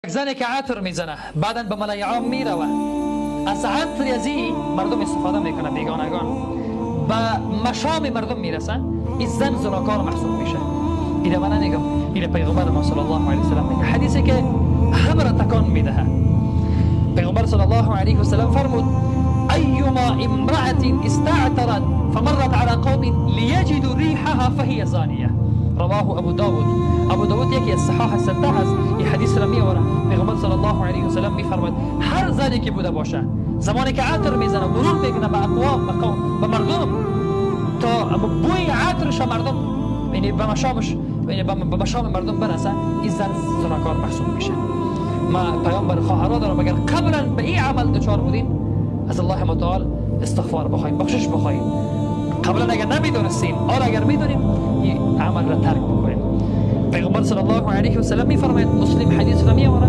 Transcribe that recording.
زنی که عطر میزنه بعدا به ملایعام میروه، از عطر ازی مردم استفاده میکنه، بیگانگان به مشام مردم میرسن، این زن زناکار محسوب میشه. اینه من نگم، اینه پیغمبر ما صلی الله علیه و سلم میگه، حدیثی که همه را تکان میدهه. پیغمبر صلی الله علیه و سلم فرمود: ایما امرأة استعطرت فمرت على قوم لیجدوا ریحها فهی زانیه. رواه ابو داود. ابو داود یکی از صحاح السته است. این حدیث را میاره. پیغمبر صلی الله علیه و سلم میفرماید هر زنی که بوده باشه، زمانی که عطر میزنه مرور میکنه به اقوام، به قوم، به مردم، تا بوی عطرش مردم، یعنی به مشامش، یعنی به مشام مردم برسه، این زن زناکار محسوب میشه. ما پیامبر خواهرا دارم اگر قبلا به این عمل دچار بودین، از الله متعال استغفار بخوایم، بخشش بخوایم. قبلا اگر نمیدونستیم، آره اگر میدونیم، این عمل را ترک بکنیم. پیغمبر صلی الله علیه و سلم میفرماید، مسلم حدیث را میاره،